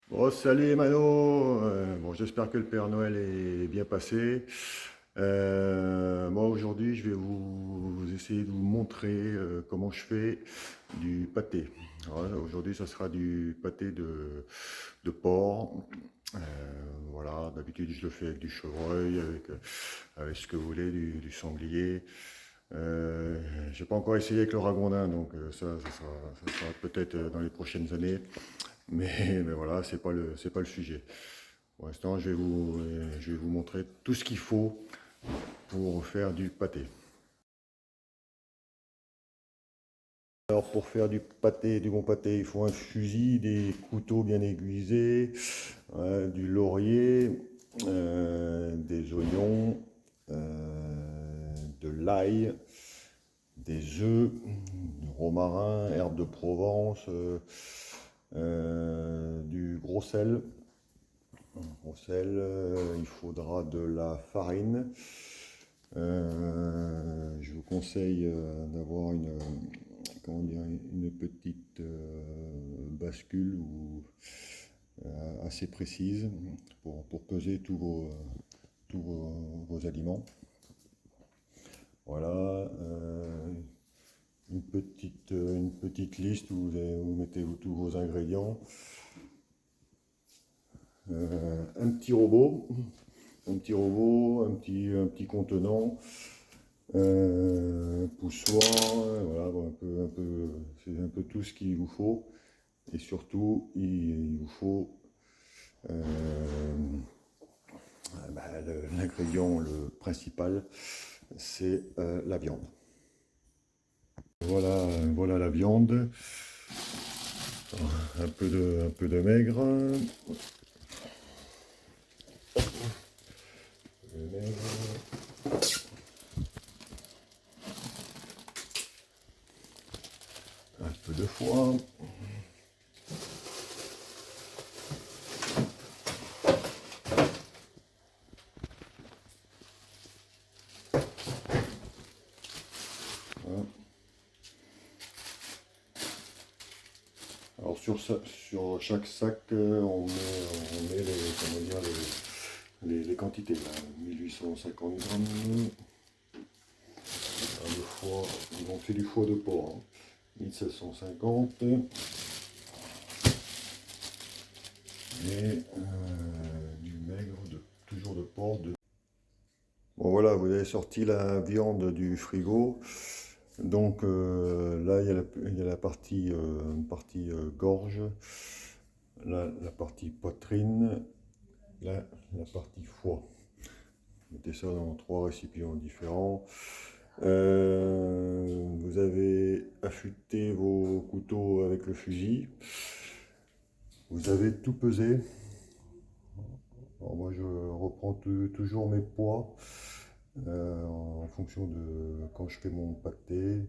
Bon, salut Mano. Bon, j'espère que le Père Noël est bien passé. Moi aujourd'hui, je vais vous essayer de vous montrer comment je fais du pâté. Voilà, aujourd'hui, ça sera du pâté de porc. Euh, voilà, d'habitude, je le fais avec du chevreuil, avec ce que vous voulez, du sanglier. Euh, j'ai pas encore essayé avec le ragondin, donc ça sera peut-être dans les prochaines années. Mais voilà, c'est pas le sujet. Pour l'instant, je vais vous montrer tout ce qu'il faut pour faire du pâté. Alors, pour faire du pâté, du bon pâté, il faut un fusil, des couteaux bien aiguisés, du laurier, des oignons, de l'ail, des œufs, du romarin, herbes de Provence, du gros sel. Au sel, il faudra de la farine. Je vous conseille d'avoir comment dire, une petite bascule assez précise pour peser tous vos aliments. Voilà, une petite liste où vous mettez tous vos ingrédients. Un petit robot, un petit contenant, poussoir, voilà, bon, c'est un peu tout ce qu'il vous faut. Et surtout, il vous faut euh, l'ingrédient le principal, c'est la viande. Voilà la viande, un peu de maigre, un peu de foie. Voilà. Alors sur chaque sac, on met comment dire, les quantités. Là. 1850 grammes. Le foie, on fait du foie de porc. 1750. Et du maigre, toujours de porc. Bon voilà, vous avez sorti la viande du frigo. Donc là, il y a la partie gorge, là, la partie poitrine, là, la partie foie. Mettez ça dans 3 récipients différents. Vous avez affûté vos couteaux avec le fusil. Vous avez tout pesé. Alors moi, je reprends toujours mes poids en fonction de quand je fais mon pâté.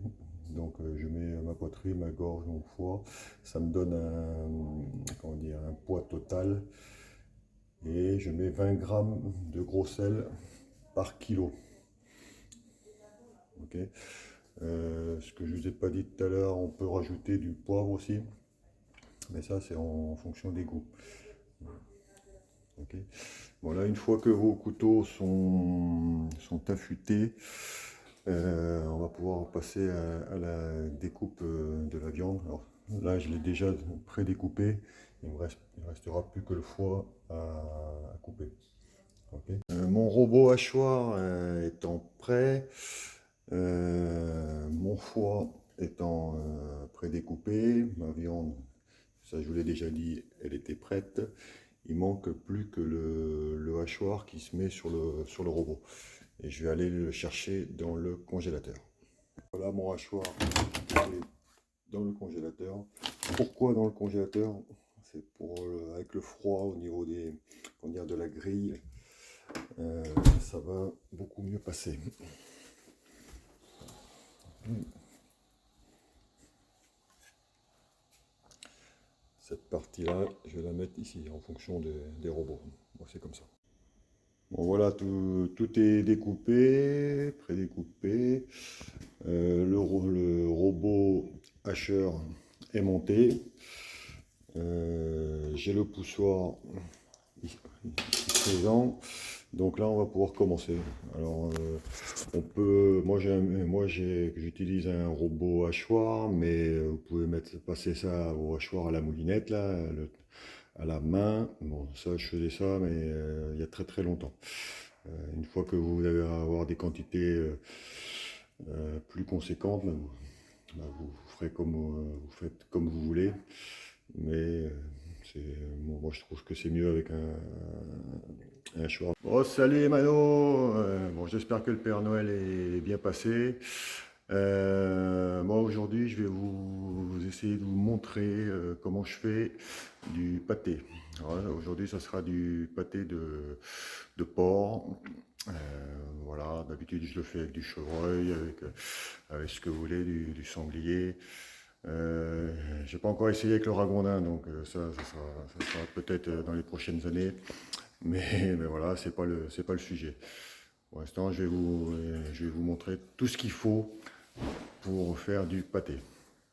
Donc je mets ma poitrine, ma gorge, mon foie. Ça me donne comment dire, un poids total. Et je mets 20 grammes de gros sel par kilo. Ok. Ce que je ne vous ai pas dit tout à l'heure, on peut rajouter du poivre aussi. Mais ça, c'est en fonction des goûts. Ok. Voilà, une fois que vos couteaux sont affûtés, on va pouvoir passer à la découpe de la viande. Alors, là, je l'ai déjà pré-découpé. Il restera plus que le foie à couper. Ok. Mon robot hachoir étant prêt, mon foie étant pré-découpé, ma viande, ça je vous l'ai déjà dit, elle était prête. Il manque plus que le hachoir qui se met sur le robot. Et je vais aller le chercher dans le congélateur. Voilà mon hachoir qui est dans le congélateur. Pourquoi dans le congélateur? C'est avec le froid au niveau comment dire, de la grille, euh, ça va beaucoup mieux passer. Cette partie-là, je vais la mettre ici en fonction des robots. Bon, c'est comme ça. Bon voilà, tout est découpé, prédécoupé. Le robot hacheur est monté. J'ai le poussoir ici présent. Donc là, on va pouvoir commencer. Alors, on peut, j'utilise un robot hachoir, mais vous pouvez passer ça au hachoir à la moulinette, là, à la main. Bon, ça, je faisais ça, mais il y a très très longtemps. Une fois que vous allez avoir des quantités plus conséquentes, vous ferez vous faites comme vous voulez. Mais moi, je trouve que c'est mieux avec un hachoir. Oh, salut Mano! Bon, j'espère que le Père Noël est bien passé. Moi, aujourd'hui, je vais vous essayer de vous montrer comment je fais du pâté. Voilà, aujourd'hui, ça sera du pâté de porc. Euh, voilà, d'habitude, je le fais avec du chevreuil, avec ce que vous voulez, du sanglier. J'ai pas encore essayé avec le ragondin, donc ça sera peut-être dans les prochaines années. Mais voilà, c'est pas le sujet. Pour l'instant, je vais vous montrer tout ce qu'il faut pour faire du pâté.